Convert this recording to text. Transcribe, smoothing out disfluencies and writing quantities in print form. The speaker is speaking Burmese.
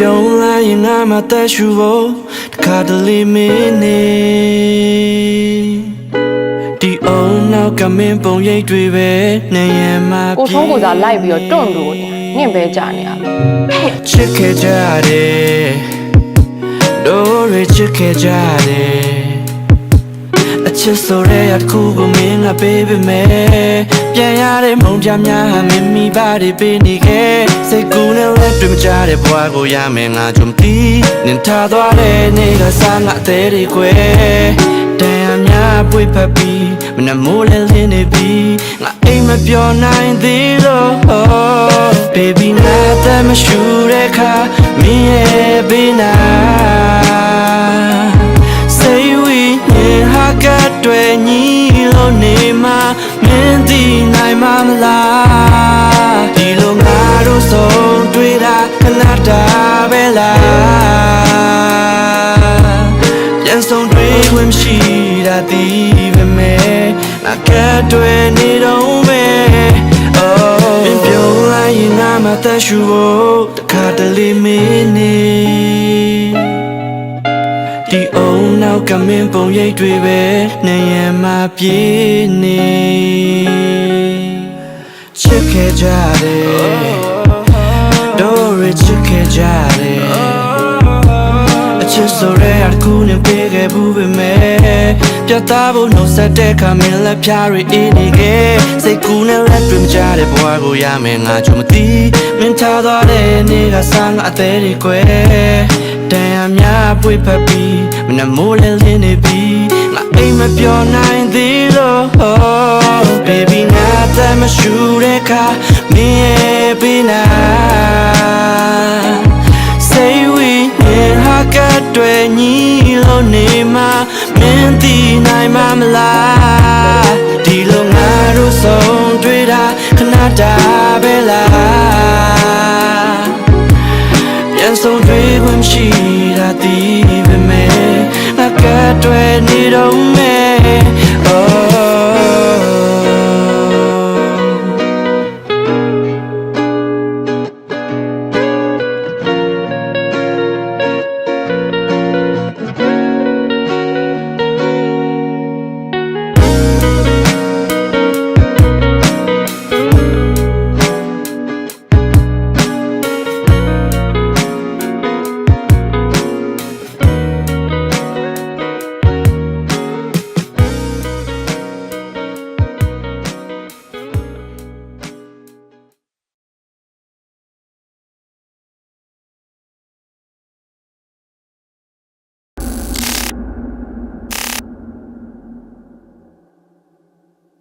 ပြုံးလိုက်ရင်ငါမှသက်ရှူဖို့တခါတလေမင်းနေဒီအောင်နောက်ကမင်းပုံရိပ်တွေပဲနေရမှာကိုထုံးကိုစားလိုက်ပြီးတော့တွန့်လို့နင့်ပဲကြာနေရချစ်ခဲ့ကြတယ်တို့ရချစ်ခဲ့ကြတယ်အချစ်ဆိုတဲ့တစ်ခုကိုမင်းကပေးပေမဲ့ပြန်ရတဲ့မုန်းကြများဟာမင်းမိဘတွေပေးနေခဲ့စိတ်ကူးနဲ့လက်တွေ့မကြတဲ့ဘဝကိုရမယ်ငါကြုံပြီးနင်ထားသွားတဲ့နေ့ကစားငါအသေးတွေကွယ်တန်ရများပွေဖက်ပြီးမနှမိုးလဲလင်းနေပြီးငါအိမ်မပြောနိုင်သေးလို့ baby ငါသက်မရှူတဲ့ခါမင်းရဲ့ဘေးနာတွေညီလို့နေမှာမင်းသိနိုင်မှာမလားဒီလိုငါတို့ဆုံးတွေ့တာခဏတာပဲလားပြန်ဆုံးတွေ့ခွင့်ရှိတာဒီပဲမဲ့ငါကတွေ့နေတော့ပဲမင်းပြုံးလိုက်ရင်ငါမှသက်ရှူဖို့တခါတလေမင်းနေဒီအောင်နောက်ကမင်းပုံရိပ်တွေပဲနေရမှာပြေးနေချစ်ခဲ့ကြတယ်တို့ရချစ်ခဲ့ကြတယ်အချစ်ဆိုရဲအကူနဲ့ပြေးခဲ့ဘူးပဲမဲ့ပြတ်သားဖို့နှုတ်ဆက်တဲ့ခါမင်းလက်ဖြားတွေအေးနေခဲ့စိတ်ကူးနဲ့လက်တွေ့မကြတဲ့ဘဝကိုရမယ်ငါချမသိမင်းထားသွားတဲ့နေ့ကစားငါအသေးတွေကွယ်တန်ရများပွေဖက်ပြီးမနှမိုးလဲလင်းနေပြီးငါအိမ်မပြောနိုင်သေးလို့ baby ငါသက်မရှူတဲ့ခါမင်းရဲ့ဘေးနာစိတ်ဝီရင်ဟာကတွေညီလို့နေမှာမင်းသိနိုင်မှာမလားဒီလိုငါတို့ဆုံးတွေ့တာခဏတာပဲလားပြန်ဆုံးတွေ့ခွင့်ရှိတာဒီပဲမဲ့ငါကတွေ့နေတော့မဲ့